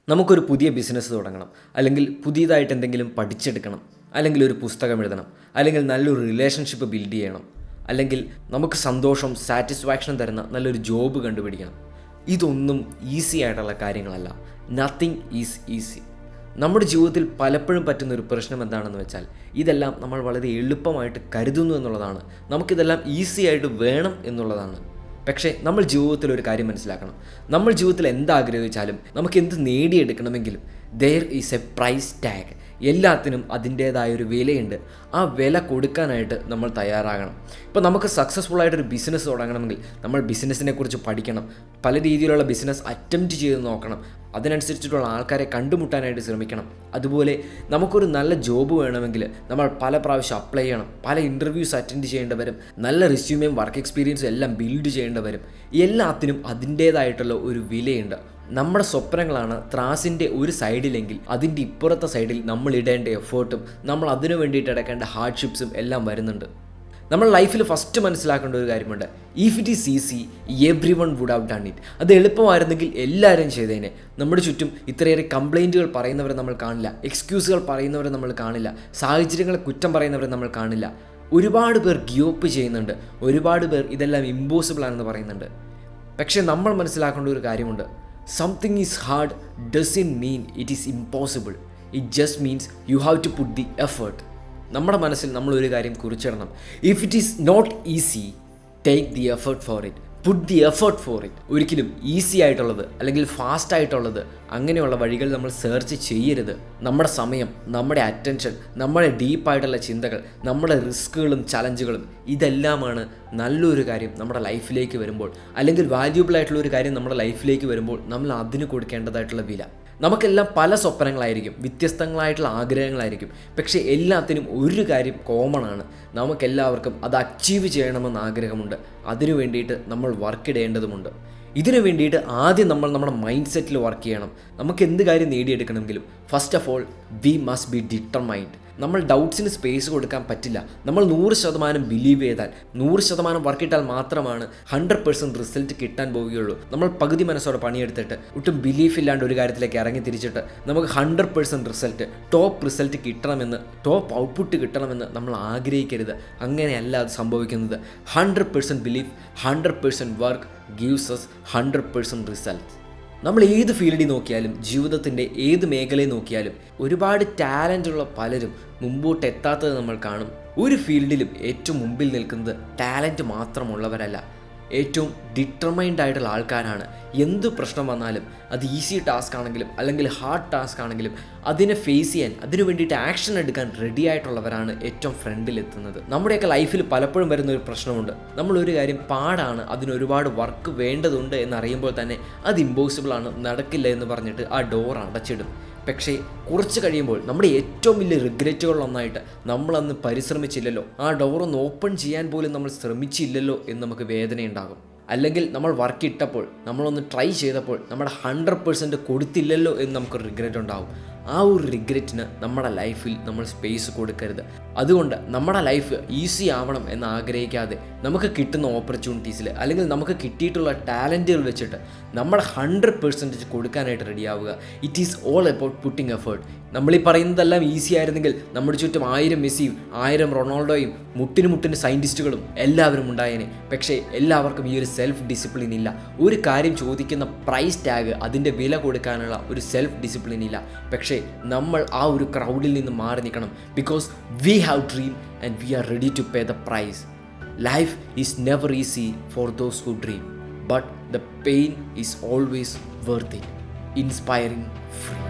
നമുക്കൊരു പുതിയ ബിസിനസ് തുടങ്ങണം, അല്ലെങ്കിൽ പുതിയതായിട്ട് എന്തെങ്കിലും പഠിച്ചെടുക്കണം, അല്ലെങ്കിൽ ഒരു പുസ്തകം എഴുതണം, അല്ലെങ്കിൽ നല്ലൊരു റിലേഷൻഷിപ്പ് ബിൽഡ് ചെയ്യണം, അല്ലെങ്കിൽ നമുക്ക് സന്തോഷം സാറ്റിസ്ഫാക്ഷൻ തരുന്ന നല്ലൊരു ജോബ് കണ്ടുപിടിക്കണം. ഇതൊന്നും ഈസി ആയിട്ടുള്ള കാര്യങ്ങളല്ല. Nothing is easy. നമ്മുടെ ജീവിതത്തിൽ പലപ്പോഴും പറ്റുന്നൊരു പ്രശ്നം എന്താണെന്ന് വെച്ചാൽ ഇതെല്ലാം നമ്മൾ വളരെ എളുപ്പമായിട്ട് കരുതുന്നു എന്നുള്ളതാണ്. നമുക്കിതെല്ലാം ഈസി ആയിട്ട് വേണം എന്നുള്ളതാണ്. പക്ഷേ നമ്മൾ ജീവിതത്തിൽ ഒരു കാര്യം മനസ്സിലാക്കണം. നമ്മൾ ജീവിതത്തിൽ എന്താഗ്രഹിച്ചാലും നമുക്ക് എന്ത് നേടിയെടുക്കണമെങ്കിലും there is a price tag. എല്ലാത്തിനും അതിൻ്റേതായൊരു വിലയുണ്ട്. ആ വില കൊടുക്കാനായിട്ട് നമ്മൾ തയ്യാറാകണം. ഇപ്പോൾ നമുക്ക് സക്സസ്ഫുള്ളായിട്ടൊരു ബിസിനസ് തുടങ്ങണമെങ്കിൽ നമ്മൾ ബിസിനസ്സിനെ കുറിച്ച് പഠിക്കണം. പല രീതിയിലുള്ള ബിസിനസ് അറ്റംപ്റ്റ് ചെയ്ത് നോക്കണം. അതിനനുസരിച്ചിട്ടുള്ള ആൾക്കാരെ കണ്ടുമുട്ടാനായിട്ട് ശ്രമിക്കണം. അതുപോലെ നമുക്കൊരു നല്ല ജോബ് വേണമെങ്കിൽ നമ്മൾ പല പ്രാവശ്യം അപ്ലൈ ചെയ്യണം. പല ഇൻ്റർവ്യൂസ് അറ്റൻഡ് ചെയ്യേണ്ടി വരും. നല്ല റെസ്യൂമേയും വർക്ക് എക്സ്പീരിയൻസും എല്ലാം ബിൽഡ് ചെയ്യേണ്ടി വരും. എല്ലാത്തിനും അതിൻ്റേതായിട്ടുള്ള ഒരു വിലയുണ്ട്. നമ്മുടെ സ്വപ്നങ്ങളാണ് ത്രാസിൻ്റെ ഒരു സൈഡിലെങ്കിൽ അതിൻ്റെ ഇപ്പുറത്തെ സൈഡിൽ നമ്മൾ ഇടേണ്ട എഫേർട്ടും നമ്മൾ അതിനു വേണ്ടിയിട്ട് എടുക്കേണ്ട ഹാർഡ്ഷിപ്സും എല്ലാം വരുന്നുണ്ട്. നമ്മൾ ലൈഫിൽ ഫസ്റ്റ് മനസ്സിലാക്കേണ്ട ഒരു കാര്യമുണ്ട്. If it is easy everyone would have done it. അത് എളുപ്പമായിരുന്നെങ്കിൽ എല്ലാവരും ചെയ്തേനെ. നമ്മുടെ ചുറ്റും ഇത്രയേറെ കംപ്ലൈൻറ്റുകൾ പറയുന്നവരെ നമ്മൾ കാണില്ല, എക്സ്ക്യൂസുകൾ പറയുന്നവരെ നമ്മൾ കാണില്ല, സാഹചര്യങ്ങളെ കുറ്റം പറയുന്നവരെ നമ്മൾ കാണില്ല. ഒരുപാട് പേർ ഗിവപ്പ് ചെയ്യുന്നുണ്ട്, ഒരുപാട് പേർ ഇതെല്ലാം ഇമ്പോസിബിൾ ആണെന്ന് പറയുന്നുണ്ട്. പക്ഷേ നമ്മൾ മനസ്സിലാക്കേണ്ട ഒരു കാര്യമുണ്ട്. Something is hard doesn't mean it is impossible. It just means you have to put the effort. നമ്മുടെ മനസ്സിൽ നമ്മളൊരു കാര്യം കുറിച്ചിടണം. If it is not easy, take the effort for it, put the effort for it. ഒരിക്കലും easy ആയിട്ടുള്ളത് അല്ലെങ്കിൽ fast ആയിട്ടുള്ളത് അങ്ങനെയുള്ള വഴികൾ നമ്മൾ സെർച്ച് ചെയ്യരുത്. നമ്മുടെ സമയം, നമ്മുടെ അറ്റൻഷൻ, നമ്മുടെ ഡീപ്പായിട്ടുള്ള ചിന്തകൾ, നമ്മുടെ റിസ്കുകളും ചലഞ്ചുകളും ഇതെല്ലാമാണ് നല്ലൊരു കാര്യം നമ്മുടെ ലൈഫിലേക്ക് വരുമ്പോൾ, അല്ലെങ്കിൽ വാല്യൂബിൾ ആയിട്ടുള്ള ഒരു കാര്യം നമ്മുടെ ലൈഫിലേക്ക് വരുമ്പോൾ നമ്മൾ അതിന് കൊടുക്കേണ്ടതായിട്ടുള്ള വില. നമുക്കെല്ലാം പല സ്വപ്നങ്ങളായിരിക്കും, വ്യത്യസ്തങ്ങളായിട്ടുള്ള ആഗ്രഹങ്ങളായിരിക്കും. പക്ഷേ എല്ലാത്തിനും ഒരു കാര്യം കോമൺ ആണ്. നമുക്കെല്ലാവർക്കും അത് അച്ചീവ് ചെയ്യണമെന്ന് ആഗ്രഹമുണ്ട്. അതിനു വേണ്ടിയിട്ട് നമ്മൾ വർക്ക് ഇടേണ്ടതുമുണ്ട്. ഇതിനു വേണ്ടിയിട്ട് ആദ്യം നമ്മൾ നമ്മുടെ മൈൻഡ് സെറ്റിൽ വർക്ക് ചെയ്യണം. നമുക്ക് എന്ത് കാര്യം നേടിയെടുക്കണമെങ്കിലും first of all we must be determined. നമ്മൾ ഡൗട്ട്സിന് സ്പേസ് കൊടുക്കാൻ പറ്റില്ല. നമ്മൾ 100% ബിലീവ് ചെയ്താൽ, 100% വർക്കിട്ടാൽ മാത്രമാണ് 100% റിസൾട്ട് കിട്ടാൻ പോവുകയുള്ളൂ. നമ്മൾ പകുതി മനസ്സോടെ പണിയെടുത്തിട്ട് ഒട്ടും ബിലീഫ് ഇല്ലാണ്ട് ഒരു കാര്യത്തിലേക്ക് ഇറങ്ങി തിരിച്ചിട്ട് നമുക്ക് 100% റിസൾട്ട്, ടോപ്പ് റിസൾട്ട് കിട്ടണമെന്ന്, ടോപ്പ് ഔട്ട്പുട്ട് കിട്ടണമെന്ന് നമ്മൾ ആഗ്രഹിക്കരുത്. അങ്ങനെയല്ല അത് സംഭവിക്കുന്നത്. 100% belief, 100% work gives us 100% result. നമ്മൾ ഏത് ഫീൽഡിൽ നോക്കിയാലും, ജീവിതത്തിൻ്റെ ഏത് മേഖലയിൽ നോക്കിയാലും ഒരുപാട് ടാലൻ്റ് ഉള്ള പലരും മുമ്പോട്ട് എത്താത്തത് നമ്മൾ കാണും. ഒരു ഫീൽഡിലും ഏറ്റവും മുമ്പിൽ നിൽക്കുന്നത് ടാലൻറ്റ് മാത്രമുള്ളവരല്ല, ഏറ്റവും ഡിറ്റർമൈൻഡ് ആയിട്ടുള്ള ആൾക്കാരാണ്. എന്ത് പ്രശ്നം വന്നാലും, അത് ഈസി ടാസ്ക് ആണെങ്കിലും അല്ലെങ്കിൽ ഹാർഡ് ടാസ്ക് ആണെങ്കിലും അതിനെ ഫേസ് ചെയ്യാൻ, അതിനു വേണ്ടിയിട്ട് ആക്ഷൻ എടുക്കാൻ റെഡി ആയിട്ടുള്ളവരാണ് ഏറ്റവും ഫ്രണ്ടിലെത്തുന്നത്. നമ്മുടെയൊക്കെ ലൈഫിൽ പലപ്പോഴും വരുന്ന ഒരു പ്രശ്നമുണ്ട്. നമ്മളൊരു കാര്യം പാടാണ്, അതിനൊരുപാട് വർക്ക് വേണ്ടതുണ്ട് എന്നറിയുമ്പോൾ തന്നെ അത് ഇമ്പോസിബിളാണ്, നടക്കില്ല എന്ന് പറഞ്ഞിട്ട് ആ ഡോർ അടച്ചിടും. പക്ഷേ കുറച്ച് കഴിയുമ്പോൾ നമ്മുടെ ഏറ്റവും വലിയ റിഗ്രറ്റുകളിലൊന്നായിട്ട് നമ്മളന്ന് പരിശ്രമിച്ചില്ലല്ലോ, ആ ഡോറൊന്ന് ഓപ്പൺ ചെയ്യാൻ പോലും നമ്മൾ ശ്രമിച്ചില്ലല്ലോ എന്ന് നമുക്ക് വേദനയുണ്ടാകും. അല്ലെങ്കിൽ നമ്മൾ വർക്ക് ഇട്ടപ്പോൾ, നമ്മളൊന്ന് ട്രൈ ചെയ്തപ്പോൾ നമ്മുടെ 100% കൊടുത്തില്ലല്ലോ എന്ന് നമുക്കൊരു റിഗ്രറ്റ് ഉണ്ടാകും. ആ ഒരു റിഗ്രറ്റിന് നമ്മുടെ ലൈഫിൽ നമ്മൾ സ്പേസ് കൊടുക്കരുത്. അതുകൊണ്ട് നമ്മുടെ ലൈഫ് ഈസി ആവണം എന്ന് ആഗ്രഹിക്കാതെ നമുക്ക് കിട്ടുന്ന ഓപ്പർച്യൂണിറ്റീസിൽ അല്ലെങ്കിൽ നമുക്ക് കിട്ടിയിട്ടുള്ള ടാലൻറ്റുകൾ വെച്ചിട്ട് നമ്മുടെ 100% കൊടുക്കാനായിട്ട് റെഡിയാവുക. It is all about putting effort. നമ്മളീ പറയുന്നതെല്ലാം ഈസി ആയിരുന്നെങ്കിൽ നമ്മുടെ ചുറ്റും 1000 മെസ്സിയും 1000 റൊണാൾഡോയും മുട്ടിന് സയൻറ്റിസ്റ്റുകളും എല്ലാവരും ഉണ്ടായേനെ. പക്ഷേ എല്ലാവർക്കും ഈ ഒരു സെൽഫ് ഡിസിപ്ലിൻ ഇല്ല. ഒരു കാര്യം ചോദിക്കുന്ന പ്രൈസ് ടാഗ്, അതിൻ്റെ വില കൊടുക്കാനുള്ള ഒരു സെൽഫ് ഡിസിപ്ലിൻ ഇല്ല. പക്ഷേ നമ്മൾ ആ ഒരു ക്രൗഡിൽ നിന്ന് മാറി നിൽക്കണം. Because we have dream and we are ready to pay the price. Life is never easy for those who dream, but the pain is always worth it. Inspiring, free.